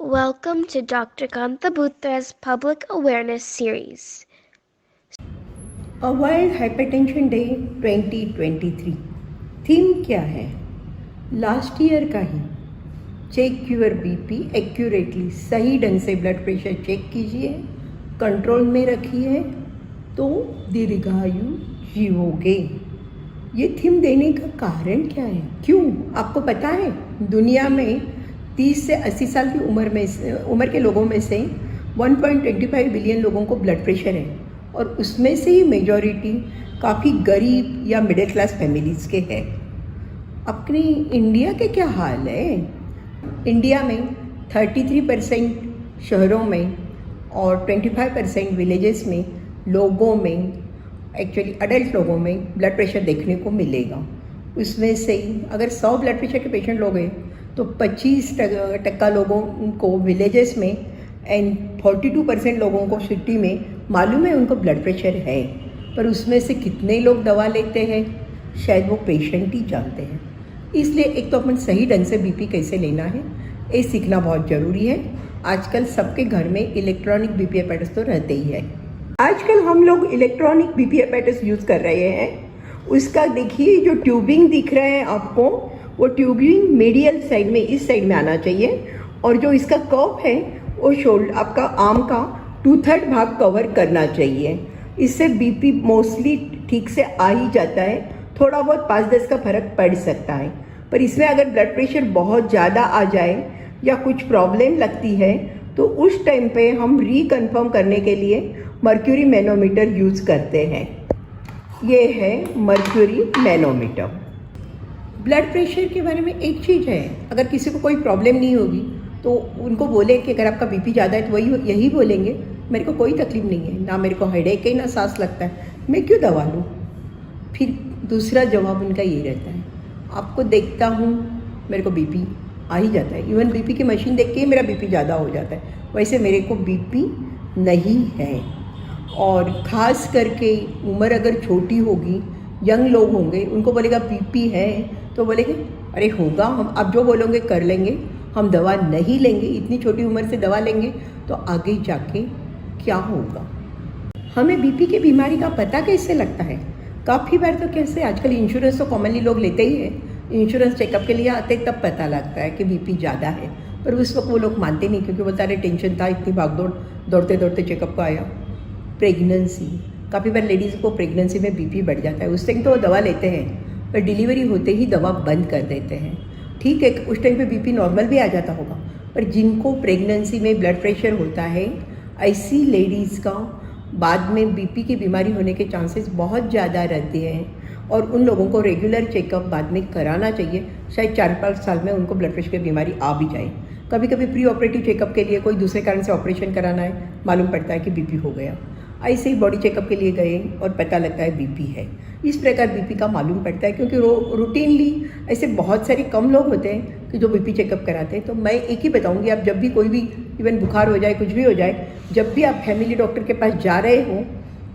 Welcome to Dr. Kanta Butra's Public Awareness Series. A World Hypertension Day 2023 theme क्या है? Last year का ही check your BP accurately, सही ढंग से blood pressure check कीजिए, control में रखिए तो दीर्घायु जीवोगे। ये थीम देने का कारण क्या है? क्यों? आपको पता है दुनिया में 30 से 80 साल की उम्र के लोगों में से 1.25 बिलियन लोगों को ब्लड प्रेशर है और उसमें से ही मेजॉरिटी काफ़ी गरीब या मिडिल क्लास फैमिलीज़ के हैं। अपनी इंडिया के क्या हाल है? इंडिया में 33% शहरों में और 25% विलेजेस में लोगों में, एक्चुअली अडल्ट लोगों में ब्लड प्रेशर देखने को मिलेगा। उसमें से ही अगर 100 ब्लड प्रेशर के पेशेंट लोग हैं तो 25% लोगों को विलेजेस में एंड 42% लोगों को सिटी में मालूम है उनको ब्लड प्रेशर है, पर उसमें से कितने लोग दवा लेते हैं शायद वो पेशेंट ही जानते हैं। इसलिए एक तो अपन सही ढंग से बीपी कैसे लेना है ये सीखना बहुत ज़रूरी है। आजकल सबके घर में इलेक्ट्रॉनिक बीपी एपेरेटस तो रहते ही है। आजकल हम लोग इलेक्ट्रॉनिक बीपी एपेरेटस यूज़ कर रहे हैं। उसका देखिए जो ट्यूबिंग दिख रहा है आपको, वो ट्यूबिंग मीडियल साइड में, इस साइड में आना चाहिए और जो इसका कर्व है वो शोल्डर, आपका आर्म का 2/3 भाग कवर करना चाहिए। इससे बीपी मोस्टली ठीक से आ ही जाता है, थोड़ा बहुत 5-10 का फर्क पड़ सकता है। पर इसमें अगर ब्लड प्रेशर बहुत ज़्यादा आ जाए या कुछ प्रॉब्लम लगती है तो उस टाइम पे हम रिकन्फर्म करने के लिए मर्क्यूरी मैनोमीटर यूज़ करते हैं। ये है मर्क्यूरी मैनोमीटर। ब्लड प्रेशर के बारे में एक चीज़ है, अगर किसी को कोई प्रॉब्लम नहीं होगी तो उनको बोले कि अगर आपका बीपी ज़्यादा है तो वही यही बोलेंगे, मेरे को कोई तकलीफ नहीं है, ना मेरे को हेडेक है ना सांस लगता है, मैं क्यों दवा लूँ? फिर दूसरा जवाब उनका ये रहता है, आपको देखता हूँ मेरे को बीपी आ ही जाता है, इवन बीपी की मशीन देख के ही मेरा बीपी ज़्यादा हो जाता है, वैसे मेरे को बीपी नहीं है। और ख़ास करके उम्र अगर छोटी होगी, यंग लोग होंगे, उनको बोलेगा बीपी है तो बोलेंगे अरे होगा, हम अब जो बोलोगे कर लेंगे, हम दवा नहीं लेंगे, इतनी छोटी उम्र से दवा लेंगे तो आगे जाके क्या होगा? हमें बीपी की बीमारी का पता कैसे लगता है? काफ़ी बार तो कैसे, आजकल इंश्योरेंस तो कॉमनली लोग लेते ही हैं, इंश्योरेंस चेकअप के लिए आते तब पता लगता है कि बीपी ज़्यादा है, पर उस वक्त वो लोग मानते नहीं क्योंकि बोलता रहे टेंशन था, इतनी भागदौड़, दौड़ते दौड़ते चेकअप को आया। प्रेगनेंसी, काफ़ी बार लेडीज़ को प्रेगनेंसी में बीपी बढ़ जाता है, उस टाइम तो वो दवा लेते हैं पर डिलीवरी होते ही दवा बंद कर देते हैं। ठीक है, उस टाइम पे बीपी नॉर्मल भी आ जाता होगा, पर जिनको प्रेगनेंसी में ब्लड प्रेशर होता है ऐसी लेडीज़ का बाद में बीपी की बीमारी होने के चांसेस बहुत ज़्यादा रहते हैं और उन लोगों को रेगुलर चेकअप बाद में कराना चाहिए। शायद 4-5 साल में उनको ब्लड प्रेशर की बीमारी आ भी जाए। कभी कभी प्री ऑपरेटिव चेकअप के लिए कोई दूसरे कारण से ऑपरेशन कराना है, मालूम पड़ता है कि बीपी हो गया, ऐसे ही बॉडी चेकअप के लिए गए और पता लगता है बीपी है। इस प्रकार बीपी का मालूम पड़ता है क्योंकि रूटीनली ऐसे बहुत सारे कम लोग होते हैं कि जो बीपी चेकअप कराते हैं। तो मैं एक ही बताऊंगी, आप जब भी कोई भी इवन बुखार हो जाए, कुछ भी हो जाए, जब भी आप फैमिली डॉक्टर के पास जा रहे हो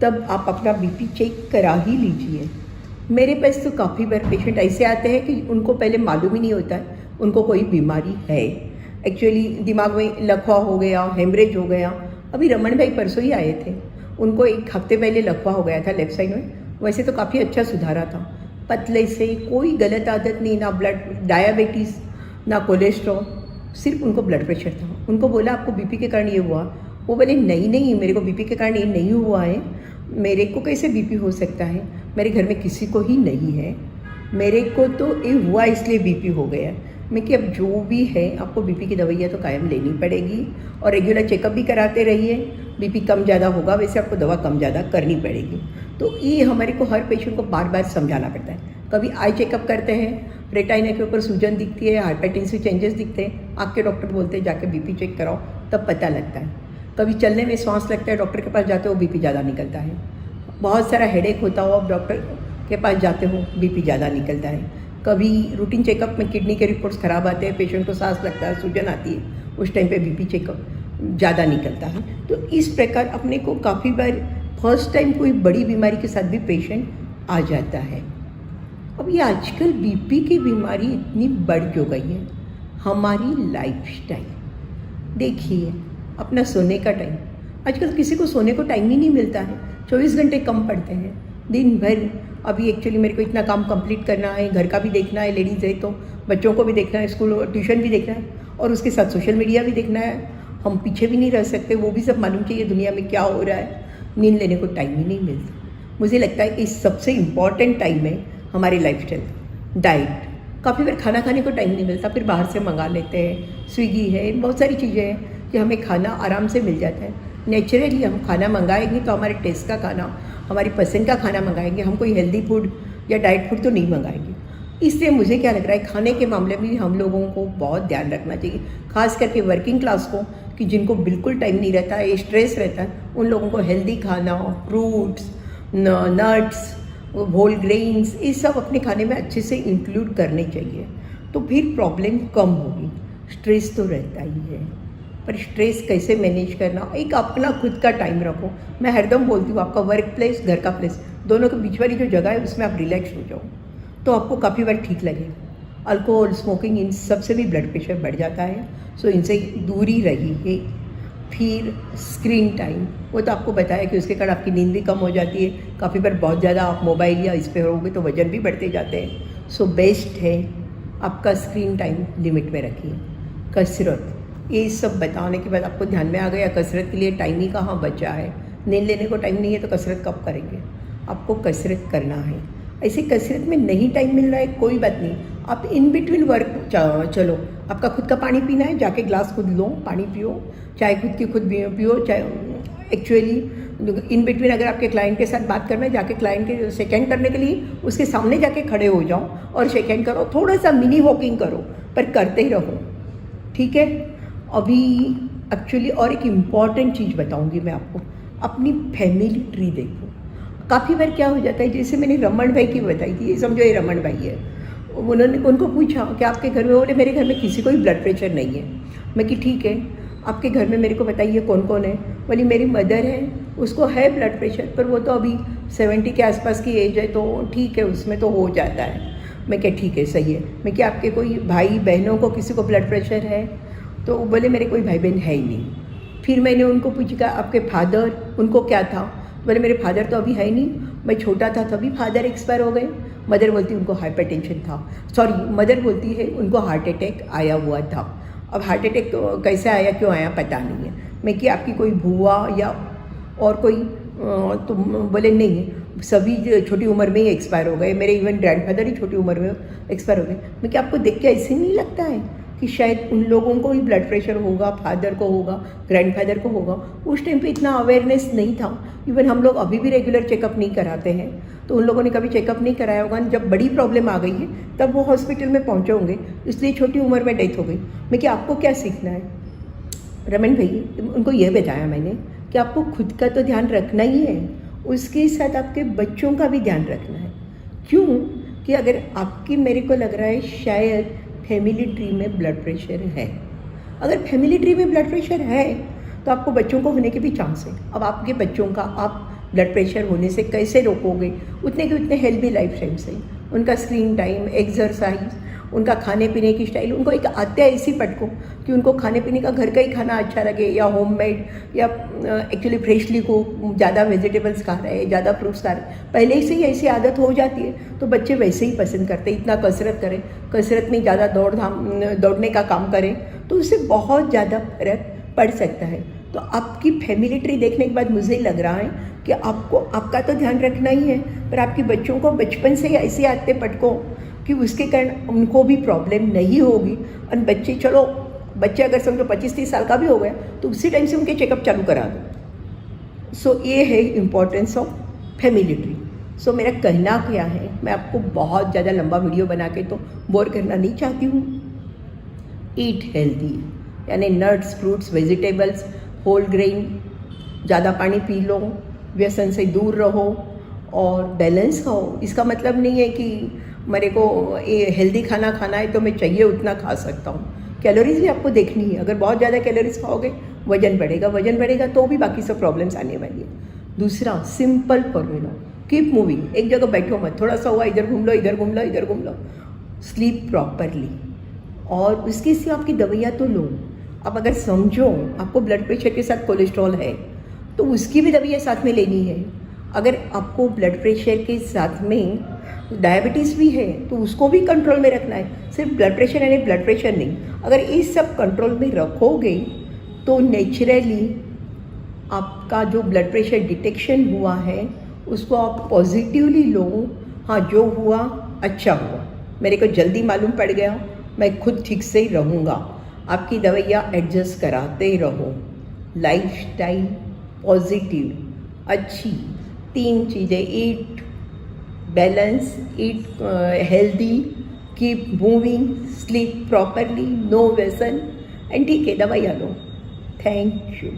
तब आप अपना बीपी चेक करा ही लीजिए। मेरे पास तो काफ़ी बार पेशेंट ऐसे आते हैं कि उनको पहले मालूम ही नहीं होता है उनको कोई बीमारी है। एक्चुअली दिमाग में लकवा हो गया, हेमरेज हो गया। अभी रमन भाई परसों ही आए थे, उनको 1 हफ्ते पहले लकवा हो गया था लेफ्ट साइड में, वैसे तो काफ़ी अच्छा सुधारा था, पतले से, कोई गलत आदत नहीं, ना ब्लड डायबिटीज़ ना कोलेस्ट्रॉल, सिर्फ उनको ब्लड प्रेशर था। उनको बोला आपको बीपी के कारण ये हुआ? वो बोले नहीं मेरे को बीपी के कारण ये नहीं हुआ है, मेरे को कैसे बीपी हो सकता है, मेरे घर में किसी को ही नहीं है, मेरे को तो ये हुआ इसलिए बीपी हो गया। मैं कि अब जो भी है आपको बीपी की दवाइयाँ तो कायम लेनी पड़ेगी और रेगुलर चेकअप भी कराते रहिए। बीपी कम ज़्यादा होगा वैसे आपको दवा कम ज़्यादा करनी पड़ेगी। तो ये हमारे को हर पेशेंट को बार बार समझाना पड़ता है। कभी आई चेकअप करते हैं, रेटाइना के ऊपर सूजन दिखती है, हाइपरटेंसिव चेंजेस दिखते हैं, आँख के डॉक्टर बोलते हैं जाके बीपी चेक कराओ, तब पता लगता है। कभी चलने में सांस लगता है, डॉक्टर के पास जाते हो बीपी ज़्यादा निकलता है। बहुत सारा हेडेक होता हो, आप डॉक्टर के पास जाते हो, बीपी ज़्यादा निकलता है। कभी रूटीन चेकअप में किडनी के रिपोर्ट्स ख़राब आते हैं, पेशेंट को सांस लगता है, सूजन आती है, उस टाइम पे बीपी चेकअप ज़्यादा निकलता है। तो इस प्रकार अपने को काफ़ी बार फर्स्ट टाइम कोई बड़ी बीमारी के साथ भी पेशेंट आ जाता है। अब ये आजकल बीपी की बीमारी इतनी बढ़ क्यों गई है? हमारी लाइफस्टाइल। देखिए अपना सोने का टाइम, आजकल किसी को सोने को टाइम ही नहीं मिलता है, 24 घंटे कम पड़ते हैं दिन भर। अभी एक्चुअली मेरे को इतना काम कंप्लीट करना है, घर का भी देखना है, लेडीज़ है तो बच्चों को भी देखना है, स्कूल ट्यूशन भी देखना है और उसके साथ सोशल मीडिया भी देखना है। हम पीछे भी नहीं रह सकते, वो भी सब मालूम चाहिए दुनिया में क्या हो रहा है। नींद लेने को टाइम ही नहीं मिलता। मुझे लगता है कि सबसे इम्पॉर्टेंट टाइम है हमारी लाइफस्टाइल, डाइट। काफ़ी बार खाना खाने को टाइम नहीं मिलता, फिर बाहर से मंगा लेते हैं, स्विगी है, बहुत सारी चीज़ें हैं कि हमें खाना आराम से मिल जाता है। नेचुरली हम खाना मंगाएंगे तो हमारे टेस्ट का खाना, हमारी पसंद का खाना मंगाएंगे, हम कोई हेल्दी फूड या डाइट फूड तो नहीं मंगाएंगे। इसलिए मुझे क्या लग रहा है, खाने के मामले में भी हम लोगों को बहुत ध्यान रखना चाहिए, खास करके वर्किंग क्लास को, कि जिनको बिल्कुल टाइम नहीं रहता है, स्ट्रेस रहता है, उन लोगों को हेल्दी खाना, फ्रूट्स, नट्स, होल ग्रेन्स, ये सब अपने खाने में अच्छे से इंक्लूड करने चाहिए, तो फिर प्रॉब्लम कम होगी। स्ट्रेस तो रहता ही है, पर स्ट्रेस कैसे मैनेज करना, एक अपना खुद का टाइम रखो। मैं हरदम बोलती हूँ, आपका वर्क प्लेस, घर का प्लेस, दोनों के बीच वाली जो जगह है उसमें आप रिलैक्स हो जाओ, तो आपको काफ़ी बार ठीक लगेगा। अल्कोहल, स्मोकिंग, इन सब से भी ब्लड प्रेशर बढ़ जाता है, सो इनसे दूरी रहिए। फिर स्क्रीन टाइम, वो तो आपको बताया कि उसके कारण आपकी नींद भी कम हो जाती है, काफ़ी बार बहुत ज़्यादा आप मोबाइल या इस पर रहोगे तो वजन भी बढ़ते जाते हैं। सो बेस्ट है आपका स्क्रीन टाइम लिमिट में रखिए। कसरत, ये सब बताने के बाद आपको ध्यान में आ गया कसरत के लिए टाइम ही कहाँ बचा है। नींद लेने को टाइम नहीं है तो कसरत कब करेंगे, आपको कसरत करना है। ऐसे कसरत में नहीं टाइम मिल रहा है, कोई बात नहीं, आप इन बिटवीन वर्क चलो, आपका खुद का पानी पीना है, जाके ग्लास खुद लो, पानी पियो, चाय खुद की खुद पियो, चाहे एक्चुअली इन बिटवीन अगर आपके क्लाइंट के साथ बात करना है, जाके क्लाइंट के सेकेंड करने के लिए उसके सामने जाके खड़े हो जाओ और सेकेंड करो, थोड़ा सा मिनी वॉकिंग करो, पर करते ही रहो, ठीक है। अभी एक्चुअली और एक इम्पॉर्टेंट चीज़ बताऊंगी मैं आपको, अपनी फैमिली ट्री देखो। काफ़ी बार क्या हो जाता है, जैसे मैंने रमन भाई की बताई थी, ये समझो ये रमन भाई है, उनको पूछा कि आपके घर में, बोले मेरे घर में किसी को भी ब्लड प्रेशर नहीं है। मैं कि ठीक है, आपके घर में मेरे को बताइए कौन कौन है। बोली मेरी मदर है, उसको है ब्लड प्रेशर, पर वो तो अभी 70 के आसपास की एज है, तो ठीक है उसमें तो हो जाता है। मैं क्या ठीक है, सही है। मैं क्या आपके कोई भाई बहनों को किसी को ब्लड प्रेशर है, तो बोले मेरे कोई भाई बहन है ही नहीं। फिर मैंने उनको पूछा आपके फादर, उनको क्या था, बोले मेरे फादर तो अभी है ही नहीं, मैं छोटा था तभी फादर एक्सपायर हो गए। मदर बोलती उनको हाइपरटेंशन था, सॉरी मदर बोलती है उनको हार्ट अटैक आया हुआ था। अब हार्ट अटैक कैसे आया, क्यों आया, पता नहीं है। मैं कि आपकी कोई बुआ या और कोई, तो बोले नहीं, सभी छोटी उम्र में ही एक्सपायर हो गए, मेरे इवन ग्रैंडफादर ही छोटी उम्र में एक्सपायर हो गए। मैं कि आपको देख के ऐसे नहीं लगता है कि शायद उन लोगों को ही ब्लड प्रेशर होगा, फादर को होगा, ग्रैंडफादर को होगा। उस टाइम पे इतना अवेयरनेस नहीं था। इवन हम लोग अभी भी रेगुलर चेकअप नहीं कराते हैं, तो उन लोगों ने कभी चेकअप नहीं कराया होगा। जब बड़ी प्रॉब्लम आ गई है तब वो हॉस्पिटल में पहुँचे होंगे, इसलिए छोटी उम्र में डेथ हो गई। मैं कि आपको क्या सीखना है, रमन भाई उनको यह बताया मैंने कि आपको खुद का तो ध्यान रखना ही है, उसके साथ आपके बच्चों का भी ध्यान रखना है। क्यों कि अगर आपकी, मेरे को लग रहा है शायद फैमिली ट्री में ब्लड प्रेशर है। अगर फैमिली ट्री में ब्लड प्रेशर है तो आपको बच्चों को होने के भी चांस है। अब आपके बच्चों का आप ब्लड प्रेशर होने से कैसे रोकोगे, उतने के उतने हेल्दी लाइफस्टाइल से, उनका स्क्रीन टाइम, एक्सरसाइज, उनका खाने पीने की स्टाइल, उनको एक आदत ऐसी पटको कि उनको खाने पीने का घर का ही खाना अच्छा लगे, या होममेड, या एक्चुअली फ्रेशली को ज़्यादा वेजिटेबल्स खा रहे हैं, ज़्यादा फ्रूट्स खा रहे हैं, पहले से ही ऐसी आदत हो जाती है तो बच्चे वैसे ही पसंद करते हैं। इतना कसरत करें, कसरत में ज़्यादा दौड़ने का काम करें तो उससे बहुत ज़्यादा फर्क पड़ सकता है। तो आपकी फैमिली ट्री देखने के बाद मुझे लग रहा है कि आपको, आपका तो ध्यान रखना ही है, पर आपके बच्चों को बचपन से ही ऐसी आदतें पटको कि उसके कारण उनको भी प्रॉब्लम नहीं होगी। और बच्चे, चलो बच्चे अगर समझो 25-30 साल का भी हो गया तो उसी टाइम से उनके चेकअप चालू करा दो। सो ये है इम्पोर्टेंस ऑफ फैमिली ट्री। सो मेरा कहना क्या है, मैं आपको बहुत ज़्यादा लंबा वीडियो बना के तो बोर करना नहीं चाहती हूँ। ईट हेल्दी, यानी nuts, fruits, vegetables, whole grain, ज़्यादा पानी पी लो, व्यसन से दूर रहो और बैलेंस खाओ। इसका मतलब नहीं है कि मेरे को ये हेल्दी खाना खाना है तो मैं चाहिए उतना खा सकता हूँ। कैलोरीज भी आपको देखनी है, अगर बहुत ज़्यादा कैलोरीज खाओगे वजन बढ़ेगा तो भी बाकी सब प्रॉब्लम्स आने वाली है। दूसरा, सिंपल फॉर्मूला, कीप मूविंग, एक जगह बैठो मत, थोड़ा सा हुआ इधर घूम लो, इधर घूम लो, इधर घूम लो। स्लीप प्रॉपरली, और उसके सिवा आपकी दवाइयाँ तो लो। अब अगर समझो आपको ब्लड प्रेशर के साथ कोलेस्ट्रॉल है तो उसकी भी दवाइयाँ साथ में लेनी है। अगर आपको ब्लड प्रेशर के साथ में डायबिटीज़ भी है तो उसको भी कंट्रोल में रखना है। सिर्फ ब्लड प्रेशर यानी ब्लड प्रेशर नहीं, अगर ये सब कंट्रोल में रखोगे तो नेचुरली आपका जो ब्लड प्रेशर डिटेक्शन हुआ है उसको आप पॉजिटिवली लो। हाँ, जो हुआ अच्छा हुआ, मेरे को जल्दी मालूम पड़ गया, मैं खुद ठीक से ही रहूँगा। आपकी दवाइयाँ एडजस्ट कराते रहो। लाइफस्टाइल पॉजिटिव अच्छी 3 चीज़ें, eat balance, eat healthy, keep moving, sleep properly, no व्यसन एंड ठीक है, दवाइयाँ लो। Thank you.